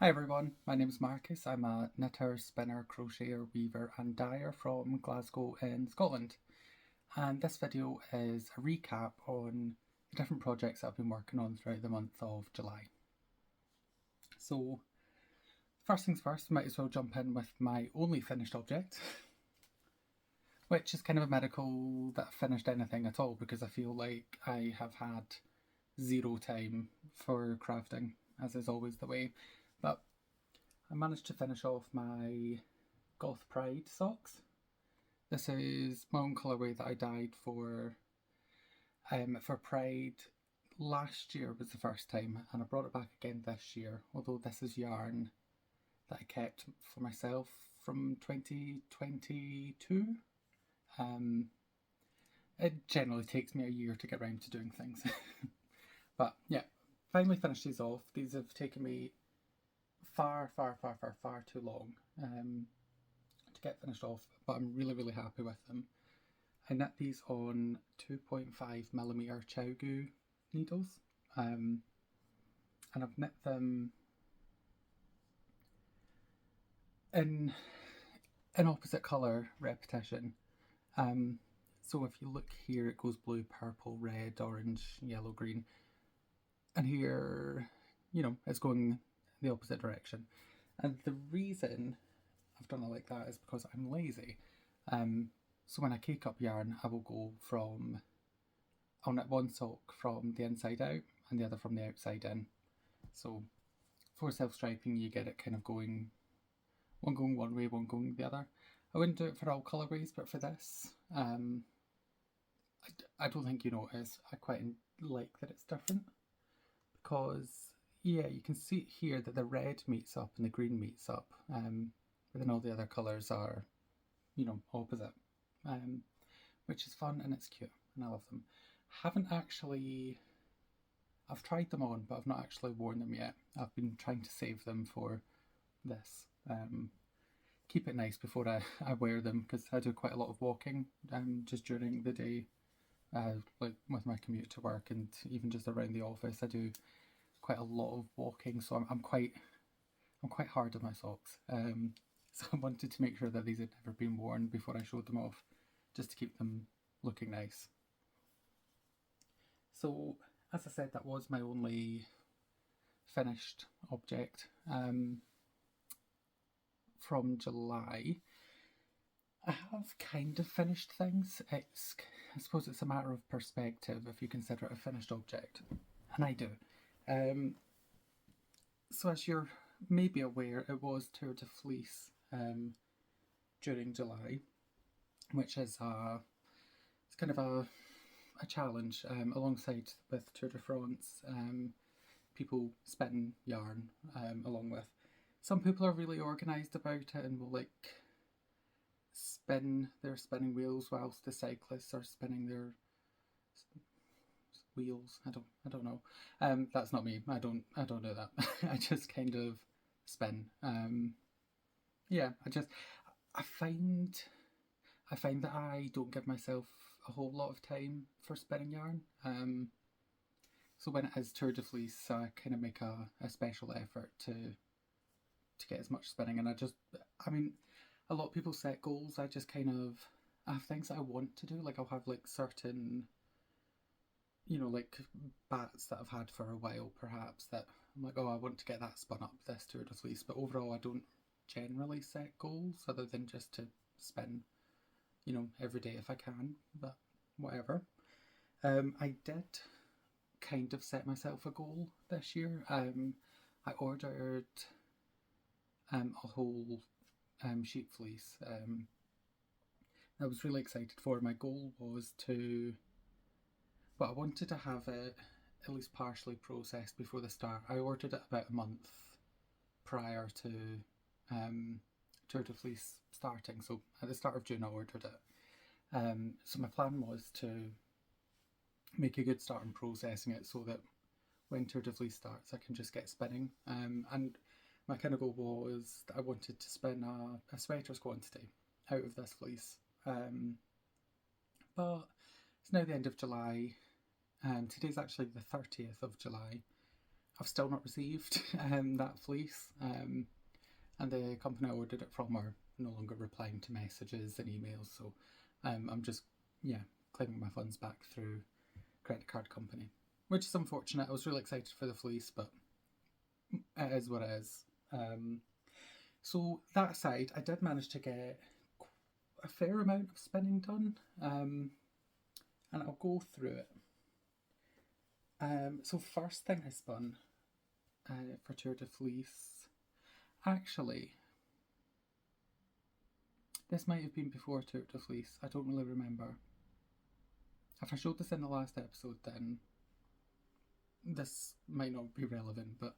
Hi everyone, my name is Marcus. I'm a knitter, spinner, crocheter, weaver and dyer from Glasgow in Scotland. And this video is a recap on the different projects I've been working on throughout the month of July. So first things first, might as well jump in with my only finished object, which is kind of a miracle that I finished anything at all because I feel like I have had zero time for crafting, as is always the way. But I managed to finish off my Goth Pride socks. This is my own colourway that I dyed for Pride. Last year was the first time, and I brought it back again this year, although this is yarn that I kept for myself from 2022. It generally takes me a year to get around to doing things. But yeah, finally finished these off. These have taken me far too long to get finished off, but I'm really happy with them. I knit these on 2.5mm Chow needles, and I've knit them in opposite colour repetition. So if you look here, it goes blue, purple, red, orange, yellow, green, and here, it's going the opposite direction. And the reason I've done it like that is because I'm lazy. So when I cake up yarn, I will go I'll knit one sock from the inside out and the other from the outside in. So for self-striping, you get it kind of going one way, one going the other. I wouldn't do it for all colourways, but for this, I don't think you notice. I quite like that it's different because, yeah, you can see here that the red meets up and the green meets up, but then all the other colours are, opposite, which is fun and it's cute and I love them. I've tried them on, but I've not actually worn them yet. I've been trying to save them for this. Keep it nice before I wear them because I do quite a lot of walking just during the day, like with my commute to work and even just around the office. I do quite a lot of walking, so I'm quite hard on my socks. So I wanted to make sure that these had never been worn before I showed them off, just to keep them looking nice. So as I said, that was my only finished object from July. I have kind of finished things. I suppose it's a matter of perspective if you consider it a finished object, and I do. So as you're maybe aware, it was Tour de Fleece during July, which is it's kind of a challenge alongside with Tour de France. People spin yarn along with. Some people are really organised about it and will spin their spinning wheels whilst the cyclists are spinning their wheels. I don't know. That's not me. I don't do that. I just kind of spin. Yeah, I find that I don't give myself a whole lot of time for spinning yarn. So when it is Tour de Fleece, I kind of make a special effort to get as much spinning. And I mean, a lot of people set goals. I have things that I want to do. Like I'll have certain, like bats that I've had for a while, perhaps, that I'm like, oh, I want to get that spun up this Tour de Fleece. But overall, I don't generally set goals other than just to spin, every day if I can, but whatever. I did kind of set myself a goal this year. I ordered a whole sheep fleece. I was really excited for. My goal was I wanted to have it at least partially processed before the start. I ordered it about a month prior to Tour de Fleece starting, so at the start of June I ordered it. So my plan was to make a good start in processing it so that when Tour de Fleece starts I can just get spinning. And my kind of goal was that I wanted to spin a sweater's quantity out of this fleece. But it's now the end of July, and today's actually the 30th of July, I've still not received that fleece, and the company I ordered it from are no longer replying to messages and emails, so I'm just, yeah, claiming my funds back through credit card company, which is unfortunate. I was really excited for the fleece, but it is what it is. So that aside, I did manage to get a fair amount of spinning done, and I'll go through it. So first thing I spun for Tour de Fleece, actually, this might have been before Tour de Fleece, I don't really remember. If I showed this in the last episode, then this might not be relevant, but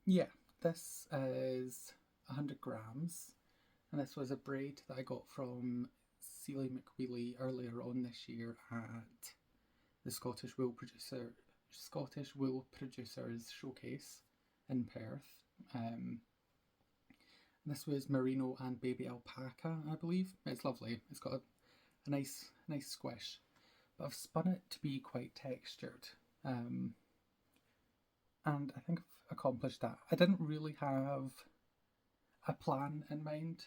yeah, this is 100 grams, and this was a braid that I got from Sealy McWheely earlier on this year at the Scottish Wool Producers Showcase in Perth. This was merino and baby alpaca, I believe. It's lovely. It's got a nice squish, but I've spun it to be quite textured, and I think I've accomplished that. I didn't really have a plan in mind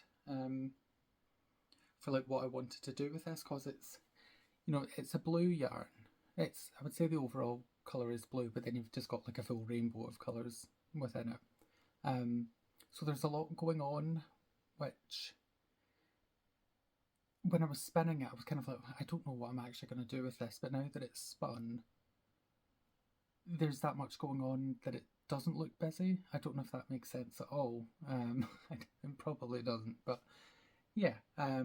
for like what I wanted to do with this, because it's, you know, it's a blue yarn. It's, I would say the overall colour is blue, but then you've just got like a full rainbow of colours within it. So there's a lot going on, which when I was spinning it, I was kind of like, I don't know what I'm actually going to do with this, but now that it's spun, there's that much going on that it doesn't look busy. I don't know if that makes sense at all. It probably doesn't, but yeah, I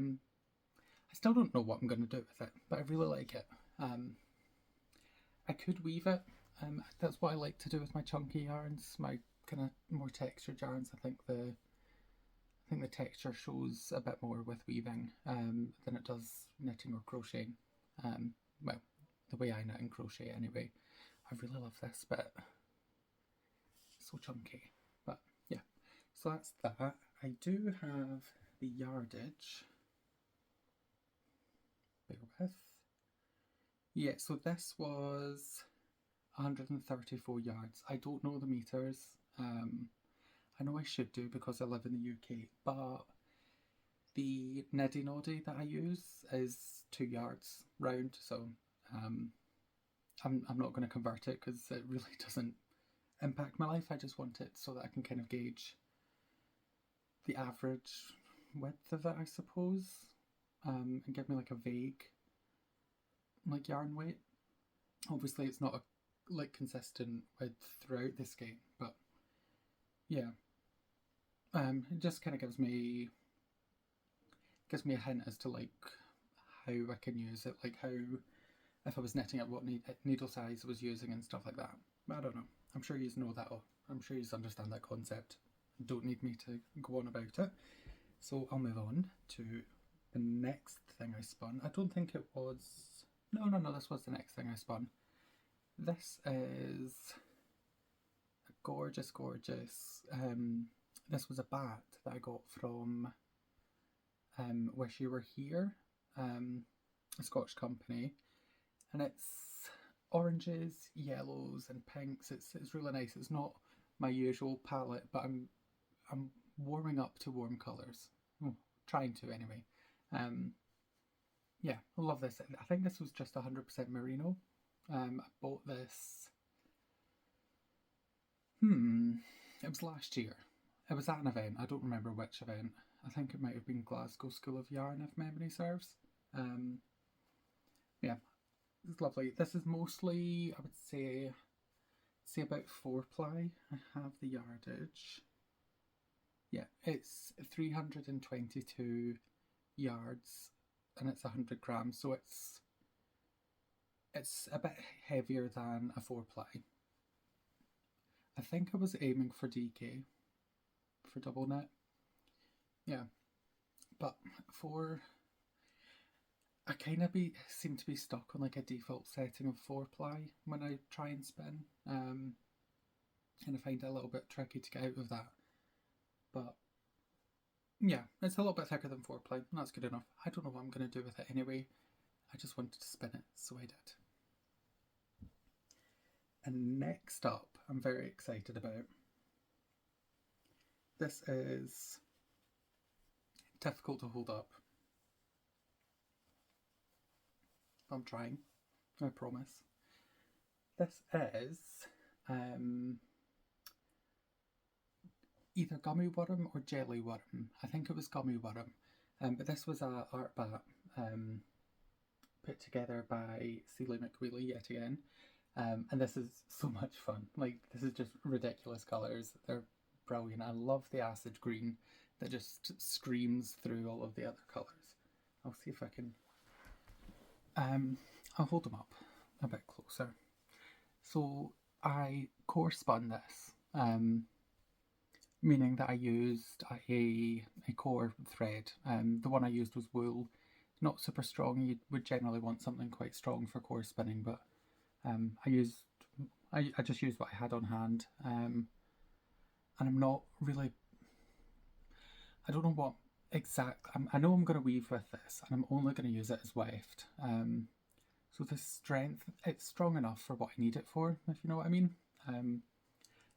still don't know what I'm going to do with it, but I really like it. I could weave it. That's what I like to do with my chunky yarns, my kind of more textured yarns. I think the texture shows a bit more with weaving than it does knitting or crocheting. Well, the way I knit and crochet anyway. I really love this bit. It's so chunky. But yeah, so that's that. I do have the yardage. Bear with. Yeah, so this was 134 yards. I don't know the meters. I know I should do because I live in the UK, but the niddy noddy that I use is 2 yards round, so I'm not going to convert it because it really doesn't impact my life. I just want it so that I can kind of gauge the average width of it, I suppose, and give me like a vague like yarn weight. Obviously it's not a like consistent width throughout this game, but yeah, it just kind of gives me a hint as to like how I can use it, like how, if I was knitting it, what needle size I was using and stuff like that. I don't know. I'm sure you know that. I'm sure you understand that concept. Don't need me to go on about it. So I'll move on to the next thing I spun. I don't think it was... No, this was the next thing I spun. This is a gorgeous, this was a bat that I got from Wish You Were Here, a Scotch company, and it's oranges, yellows and pinks. It's really nice. It's not my usual palette, but I'm warming up to warm colours. Trying to anyway. Yeah, I love this. I think this was just 100% merino. I bought this... It was last year. It was at an event. I don't remember which event. I think it might have been Glasgow School of Yarn, if memory serves. Yeah, it's lovely. This is mostly, I would say about 4-ply. I have the yardage. Yeah, it's 322 yards and it's 100 grams, so it's a bit heavier than a 4-ply. I think I was aiming for DK, for double knit. Yeah, but I kind of seem to be stuck on like a default setting of 4-ply when I try and spin, and I find it a little bit tricky to get out of that. But yeah, it's a little bit thicker than 4-ply. That's good enough. I don't know what I'm going to do with it anyway. I just wanted to spin it, so I And next up, I'm very excited about. This is difficult to hold up. I'm trying, I promise. This is either gummy worm or jelly worm. I think it was gummy worm. But this was a art bat put together by Celia McWheely yet again. And this is so much fun. Like, this is just ridiculous colours. They're brilliant. I love the acid green that just screams through all of the other colours. I'll see if I can... I'll hold them up a bit closer. So I core spun this, meaning that I used a core thread. The one I used was wool, not super strong. You would generally want something quite strong for core spinning, but I just used what I had on hand, and I'm not really, I don't know what exact, I know I'm going to weave with this, and I'm only going to use it as weft. So the strength, it's strong enough for what I need it for, if you know what I mean.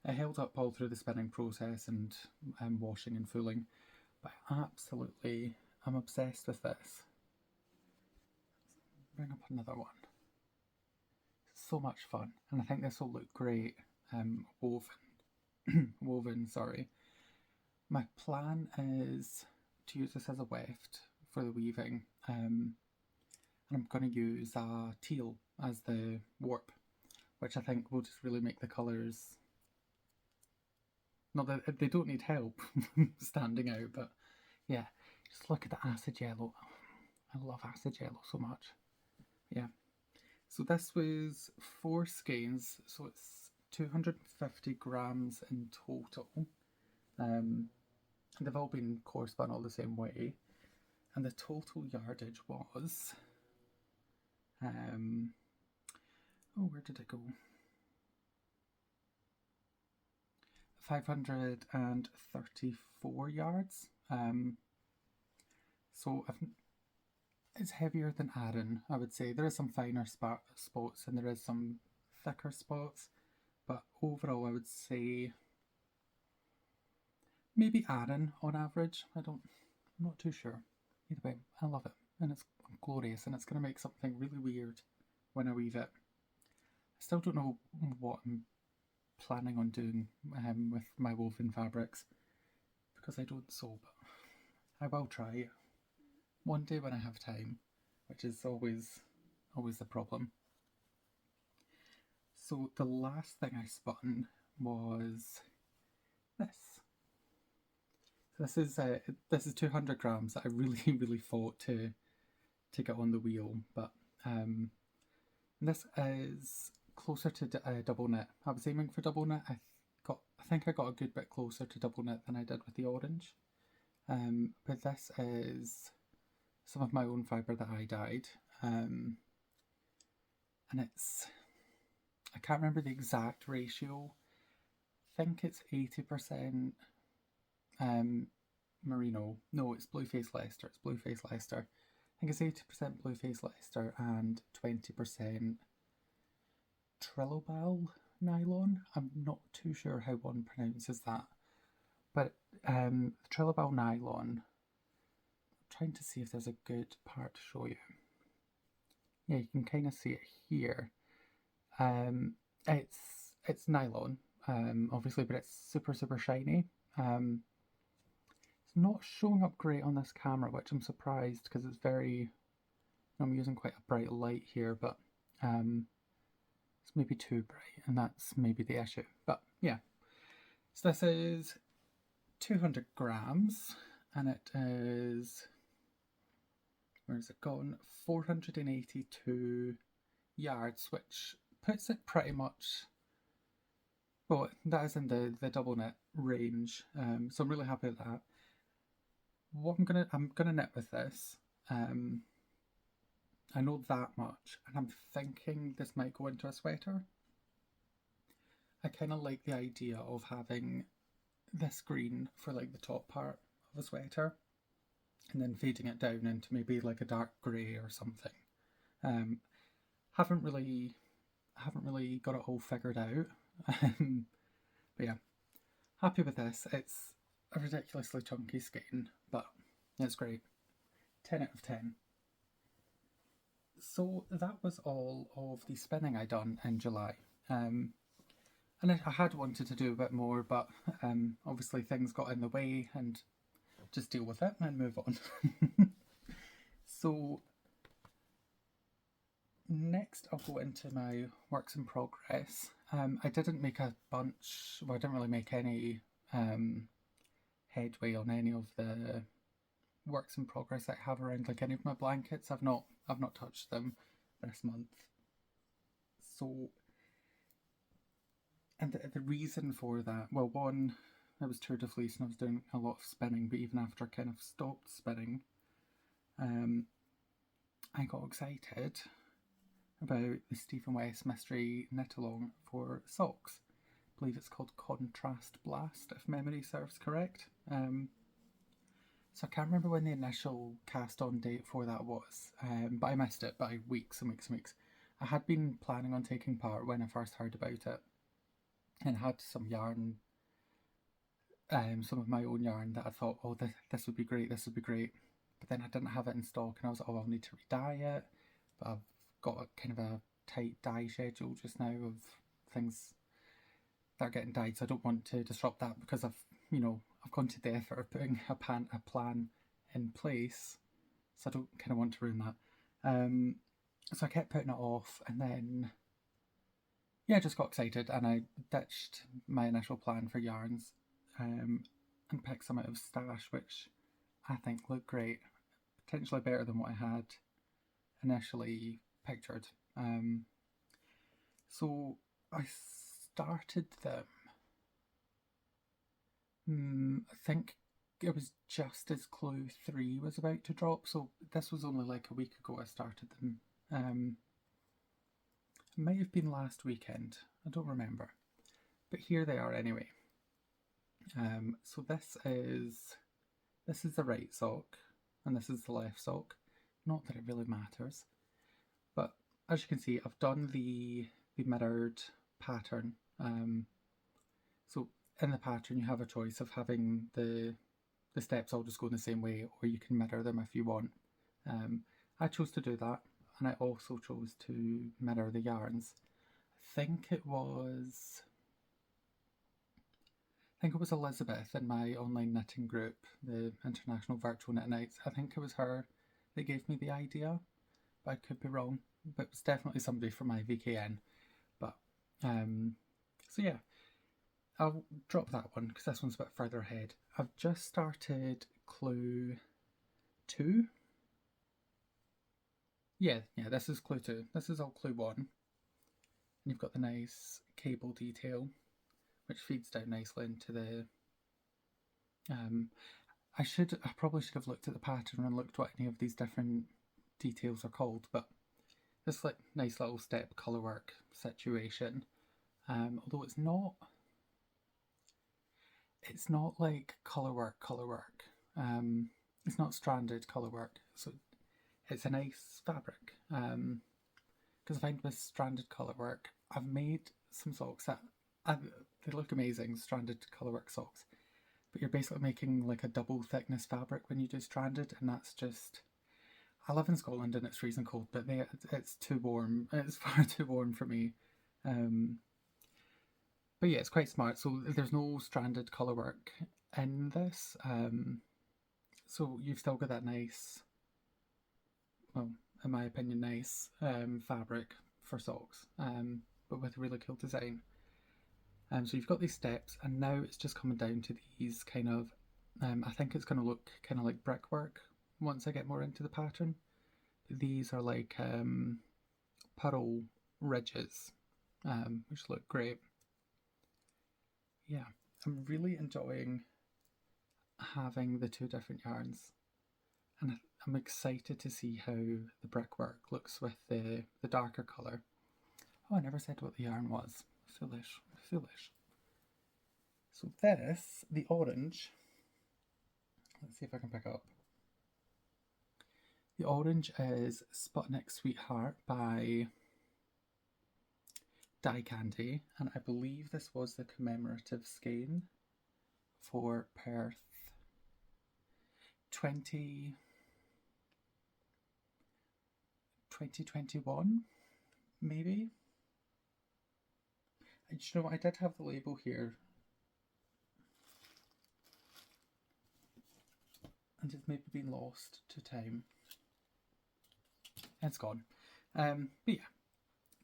It held up all through the spinning process and washing and fooling, but absolutely, I'm obsessed with this. Bring up another one. So much fun, and I think this will look great woven. Sorry. My plan is to use this as a weft for the weaving, and I'm going to use teal as the warp, which I think will just really make the colours, not that they don't need help standing out, but yeah, just look at the acid yellow. I love acid yellow so much. Yeah. So this was 4 skeins, so it's 250 grams in total. They've all been core spun all the same way, and the total yardage was, where did it go? 534 yards. So it's heavier than Aran, I would say. There is some finer spots and there is some thicker spots, but overall I would say maybe Aran on average. I'm not too sure. Either way, I love it, and it's glorious, and it's going to make something really weird when I weave it. I still don't know what I'm planning on doing with my woven fabrics, because I don't sew, but I will try one day when I have time, which is always the problem. So the last thing I spun was this. So this is 200 grams that I really fought to get on the wheel, but this is closer to double knit. I was aiming for double knit. I think I got a good bit closer to double knit than I did with the orange. But this is some of my own fibre that I dyed, and it's, I can't remember the exact ratio. I think it's 80% merino. No, it's Blueface Leicester. It's Blueface Leicester. I think it's 80% Blueface Leicester and 20% Trillobal nylon. I'm not too sure how one pronounces that, but Trillobal nylon. I'm trying to see if there's a good part to show you. Yeah, you can kind of see it here. It's nylon, obviously, but it's super shiny. It's not showing up great on this camera, which I'm surprised, because it's I'm using quite a bright light here, but it's maybe too bright, and that's maybe the issue. But yeah, so this is 200 grams, and it is, where is it gone? 482 yards, which puts it pretty much, well, that is in the double knit range, so I'm really happy with that. What I'm gonna knit with this, I know that much, and I'm thinking this might go into a sweater. I kind of like the idea of having this green for like the top part of a sweater, and then fading it down into maybe like a dark grey or something. Haven't really I haven't really got it all figured out. But yeah, happy with this. It's a ridiculously chunky skein, but it's great. 10 out of 10. So that was all of the spinning I done in July. And I had wanted to do a bit more, but obviously things got in the way, and just deal with it and move on. So next I'll go into my works in progress. I didn't make a bunch, well, I didn't really make any headway on any of the works in progress I have around, like any of my blankets. I've not touched them this month. So, and the reason for that, well, one, it was Tour de Fleece and I was doing a lot of spinning, but even after I kind of stopped spinning, I got excited about the Stephen West mystery knit along for socks. I believe it's called Contrast Blast, if memory serves correct. So I can't remember when the initial cast on date for that was, but I missed it by weeks and weeks and weeks. I had been planning on taking part when I first heard about it, and had some yarn, some of my own yarn that I thought, oh, this would be great, this would be great. But then I didn't have it in stock, and I was like, oh, I'll need to re-dye it. But I've got a kind of a tight dye schedule just now of things that are getting dyed, so I don't want to disrupt that, because I've gone to the effort of putting a plan in place, so I don't kind of want to ruin that. So I kept putting it off, and then I just got excited and I ditched my initial plan for yarns, and picked some out of stash, which I think look great, potentially better than what I had initially pictured. So I started them, I think it was just as Clue 3 was about to drop, so this was only like a week ago I started them. It might have been last weekend, I don't remember, but here they are anyway. So this is the right sock, and this is the left sock. Not that it really matters, but as you can see, I've done the mirrored pattern. So in the pattern, you have a choice of having the steps all just go in the same way, or you can mirror them if you want. I chose to do that, and I also chose to mirror the yarns. I think it was Elizabeth in my online knitting group, the International Virtual Knit Nights. I think it was her that gave me the idea, but I could be wrong. But it was definitely somebody from my VKN. But so yeah, I'll drop that one because this one's a bit further ahead. I've just started Clue 2. Yeah, this is Clue 2. This is all Clue 1. And you've got the nice cable detail, which feeds down nicely into the... I probably should have looked at the pattern and looked what any of these different details are called, but this like nice little step colourwork situation. Although it's not like colourwork. It's not stranded colourwork, so it's a nice fabric. Because I find with stranded colourwork, I've made some socks that they look amazing, stranded colourwork socks, but you're basically making like a double thickness fabric when you do stranded, and that's just... I live in Scotland and it's freezing cold, but it's too warm. It's far too warm for me. But yeah, it's quite smart. So there's no stranded colourwork in this. So you've still got that nice, well, in my opinion, nice fabric for socks, but with a really cool design. So you've got these steps, and now it's just coming down to these kind of, I think it's going to look kind of like brickwork once I get more into the pattern. These are like purl ridges, which look great. Yeah, I'm really enjoying having the two different yarns, and I'm excited to see how the brickwork looks with the darker colour. Oh, I never said what the yarn was. Foolish. So this, the orange, let's see if I can pick up. The orange is Sputnik Sweetheart by die candy, and I believe this was the commemorative skein for Perth 2021, maybe. And you know what, I did have the label here, and it's maybe been lost to time. It's gone. But yeah,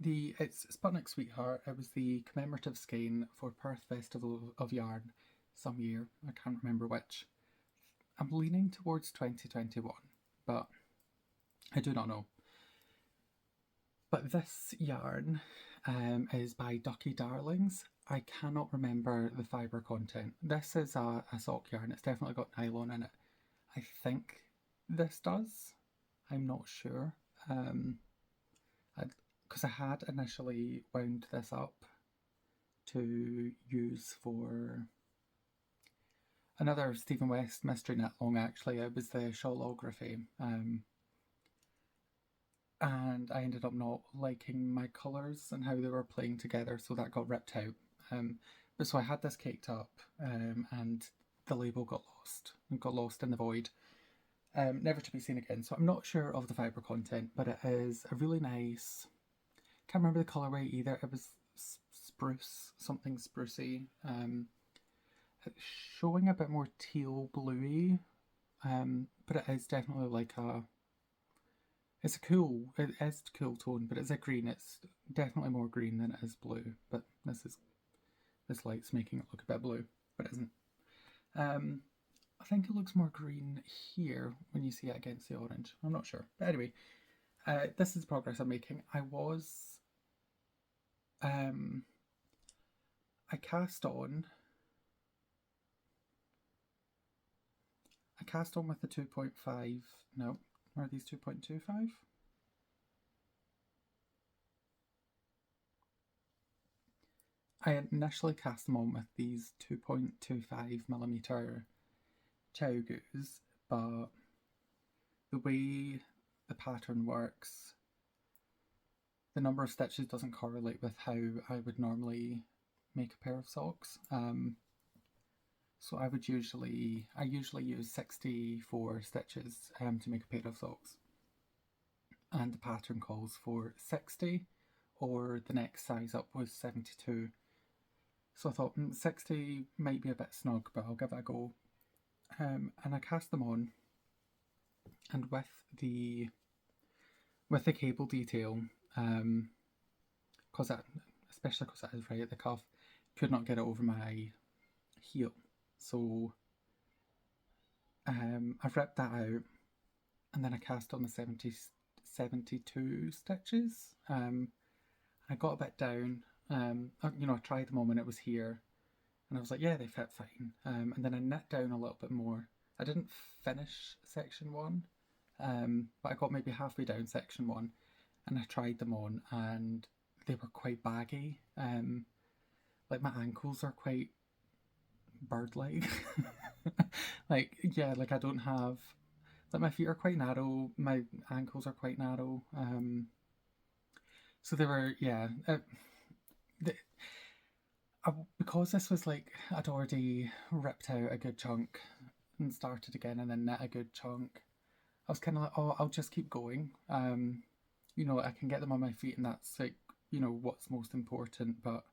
it's Sputnik Sweetheart. It was the commemorative skein for Perth Festival of Yarn some year. I can't remember which. I'm leaning towards 2021, but I do not know. But this yarn is by Ducky Darlings. I cannot remember the fibre content. This is a sock yarn. It's definitely got nylon in it. I think this does. I'm not sure. Because I had initially wound this up to use for another Stephen West mystery knit long, actually. It was the Shawlography. And I ended up not liking my colours and how they were playing together, so that got ripped out. But so I had this caked up, and the label got lost in the void, never to be seen again. So I'm not sure of the fibre content, but it is a really nice, can't remember the colourway either, it was spruce, something sprucey, it's showing a bit more teal bluey, but it is definitely like it is a cool tone, but it's a green. It's definitely more green than it is blue, but this light's making it look a bit blue, but it isn't. I think it looks more green here when you see it against the orange. I'm not sure, but anyway, this is the progress I'm making. I cast on with the 2.5, no, are these 2.25? I initially cast them on with these 2.25mm Chowgoos, but the way the pattern works, the number of stitches doesn't correlate with how I would normally make a pair of socks. So I usually use 64 stitches to make a pair of socks, and the pattern calls for 60, or the next size up was 72. So I thought 60 might be a bit snug, but I'll give it a go. And I cast them on, and with the cable detail, especially because it is right at the cuff, could not get it over my heel. So I've ripped that out, and then I cast on the 72 stitches. I got a bit down. I tried them on when it was here, and I was like, yeah, they fit fine. And then I knit down a little bit more. I didn't finish section 1, but I got maybe halfway down section 1, and I tried them on, and they were quite baggy. Like my ankles are quite bird-like. I don't have, like, my feet are quite narrow, my ankles are quite narrow. So they were, yeah. Because this was like, I'd already ripped out a good chunk and started again and then knit a good chunk, I was kind of like, oh, I'll just keep going. I can get them on my feet, and that's like, what's most important. But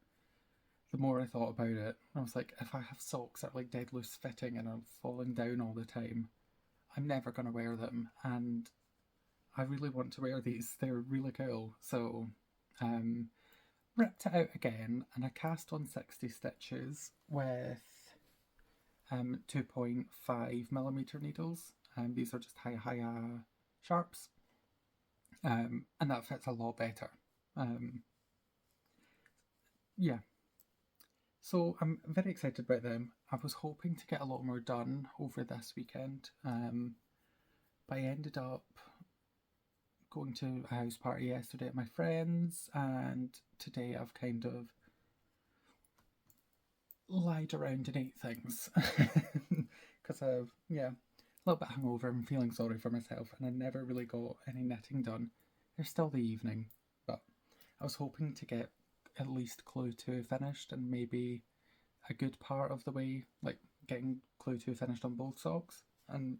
the more I thought about it, I was like, if I have socks that are like dead loose fitting and are falling down all the time, I'm never going to wear them. And I really want to wear these. They're really cool. So ripped it out again, and I cast on 60 stitches with 2.5mm needles. These are just high sharps, and that fits a lot better. Yeah, so I'm very excited about them. I was hoping to get a lot more done over this weekend, but I ended up going to a house party yesterday at my friend's, and today I've kind of lied around and ate things because a little bit hungover and feeling sorry for myself, and I never really got any knitting done. There's still the evening, but I was hoping to get at least clue 2 finished, and maybe a good part of the way, like getting clue 2 finished on both socks and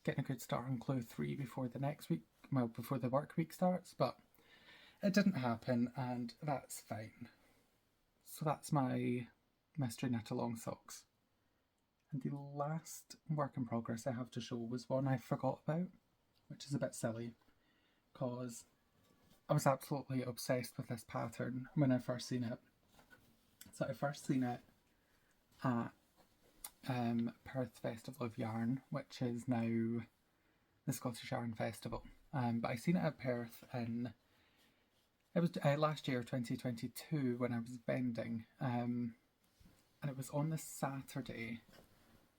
getting a good start on clue 3 before the next week, well, before the work week starts, but it didn't happen, and that's fine. So that's my mystery knit along socks. And the last work in progress I have to show was one I forgot about, which is a bit silly, because I was absolutely obsessed with this pattern when I first seen it. So I first seen it at Perth Festival of Yarn, which is now the Scottish Yarn Festival. But I seen it at Perth it was last year, 2022, when I was vending, and it was on the Saturday.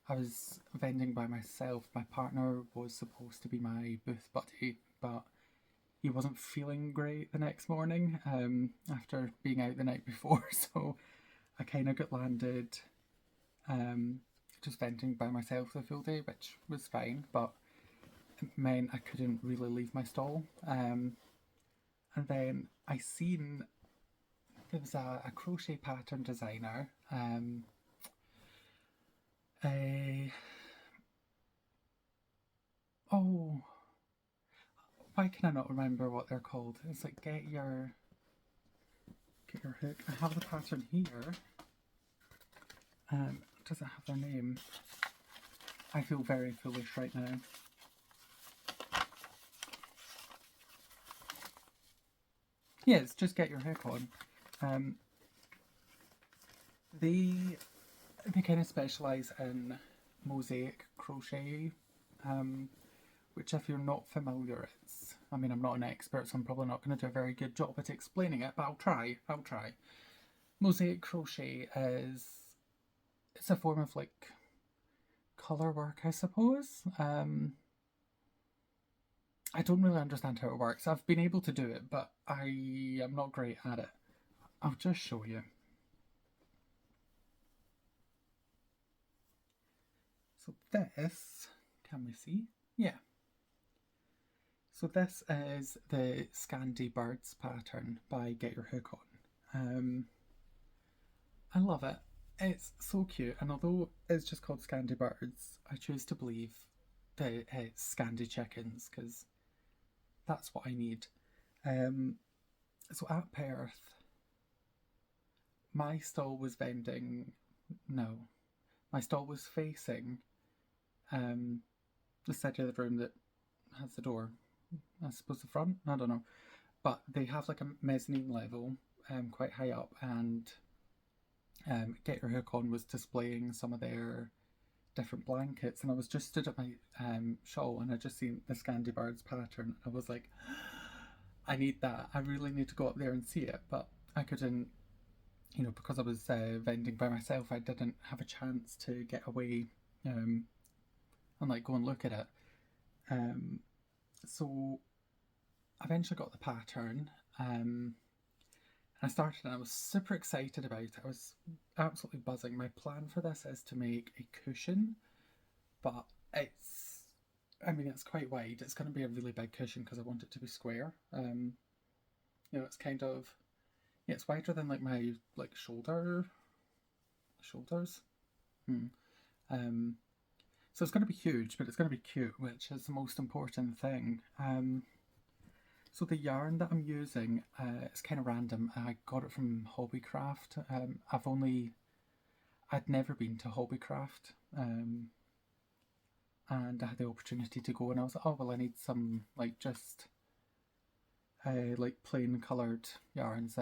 I was vending by myself. My partner was supposed to be my booth buddy, but he wasn't feeling great the next morning after being out the night before, so I kind of got landed just vending by myself the full day, which was fine, but it meant I couldn't really leave my stall. And then I seen there was a crochet pattern designer, oh, why can I not remember what they're called? It's like get your hook. I have the pattern here. Does it have their name? I feel very foolish right now. Yeah, it's just get your hook on. They kind of specialise in mosaic crochet, which if you're not familiar, I mean, I'm not an expert, so I'm probably not going to do a very good job at explaining it, but I'll try. Mosaic crochet it's a form of like colour work, I suppose. I don't really understand how it works. I've been able to do it, but I am not great at it. I'll just show you. So this, can we see? Yeah. So this is the Scandi Birds pattern by Get Your Hook On. I love it. It's so cute, and although it's just called Scandi Birds, I choose to believe that it's Scandi Chickens, because that's what I need. So at Perth, my stall was facing the side of the room that has the door. I suppose the front? I don't know. But they have like a mezzanine level quite high up, and Get Your Hook On was displaying some of their different blankets, and I was just stood at my shawl and I just seen the Scandi Birds pattern. I was like, I need that. I really need to go up there and see it, but I couldn't, because I was vending by myself, I didn't have a chance to get away and like go and look at it. So I eventually got the pattern, and I started and I was super excited about it. I was absolutely buzzing. My plan for this is to make a cushion, but it's quite wide. It's going to be a really big cushion because I want it to be square. It's kind of, it's wider than like my shoulders. So it's going to be huge, but it's going to be cute, which is the most important thing. So the yarn that I'm using, it's kind of random. I got it from Hobbycraft. I'd never been to Hobbycraft, and I had the opportunity to go, and I was like, oh well, I need some just plain coloured yarns,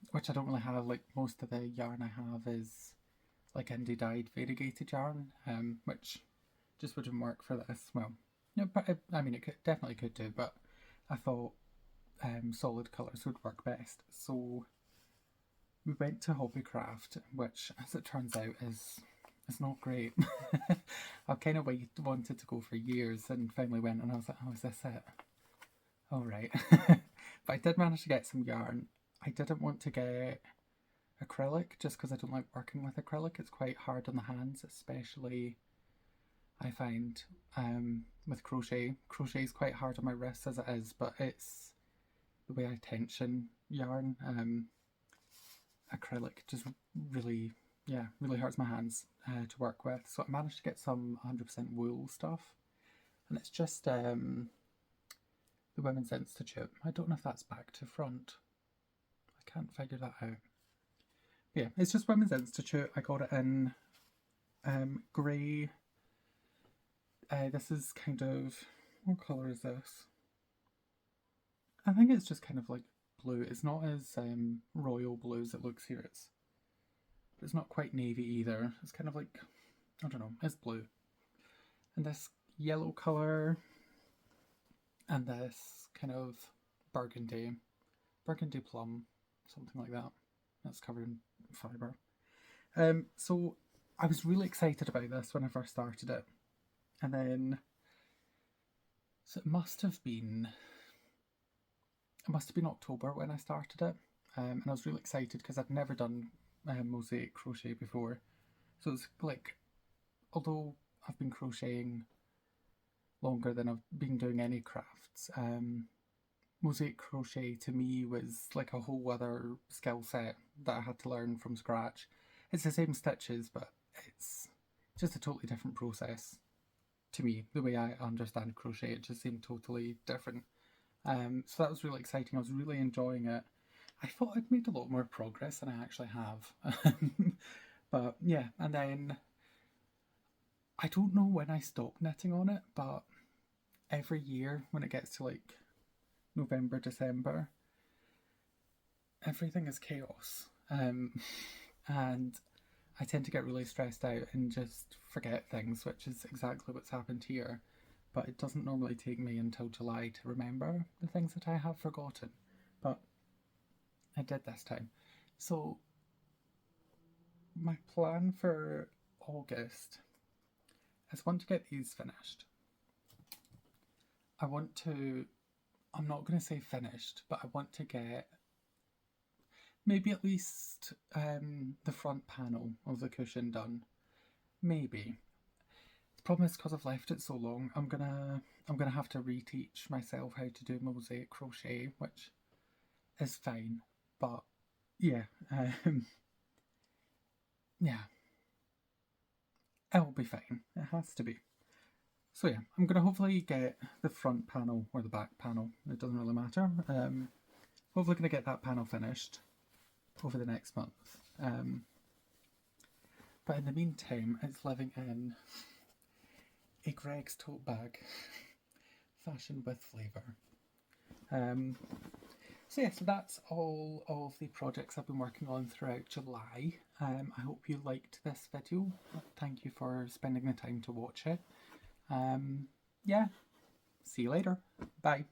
which I don't really have. Like most of the yarn I have is like indie dyed variegated yarn, which just wouldn't work for this. Well, but it definitely could do, but I thought solid colours would work best. So we went to Hobbycraft, which, as it turns out, is not great. I've kind of wanted to go for years, and finally went, and I was like, oh, is this it? All right. But I did manage to get some yarn. I didn't want to get acrylic, just because I don't like working with acrylic. It's quite hard on the hands, especially I find with crochet. Crochet is quite hard on my wrists as it is, but it's the way I tension yarn. acrylic just really, yeah, really hurts my hands to work with. So I managed to get some 100% wool stuff, and it's just the Women's Institute. I don't know if that's back to front. I can't figure that out. Yeah, it's just Women's Institute. I got it in grey. This is kind of, what colour is this? I think it's just kind of like blue. It's not as royal blue as it looks here. It's not quite navy either. It's kind of like, I don't know, it's blue. And this yellow colour, and this kind of burgundy plum, something like that. That's covered in fibre. So I was really excited about this when I first started it. And then, so it must have been October when I started it. And I was really excited because I'd never done mosaic crochet before. So it's like, although I've been crocheting longer than I've been doing any crafts, mosaic crochet to me was like a whole other skill set that I had to learn from scratch. It's the same stitches, but it's just a totally different process to me. The way I understand crochet, it just seemed totally different. So that was really exciting. I was really enjoying it. I thought I'd made a lot more progress than I actually have. But yeah, and then I don't know when I stopped knitting on it, but every year when it gets to like November, December, everything is chaos. And I tend to get really stressed out and just forget things, which is exactly what's happened here. But it doesn't normally take me until July to remember the things that I have forgotten. But I did this time. So my plan for August is I want to get these finished. I'm not going to say finished, but I want to get maybe at least the front panel of the cushion done. Maybe. The problem is because I've left it so long, I'm gonna have to reteach myself how to do mosaic crochet, which is fine. But yeah, yeah, it'll be fine. It has to be. So yeah, I'm gonna hopefully get the front panel or the back panel. It doesn't really matter. Hopefully gonna get that panel finished over the next month. But in the meantime, it's living in a Greg's tote bag, fashion with flavour. So yeah, so that's all of the projects I've been working on throughout July. I hope you liked this video. Thank you for spending the time to watch it. Yeah, see you later. Bye.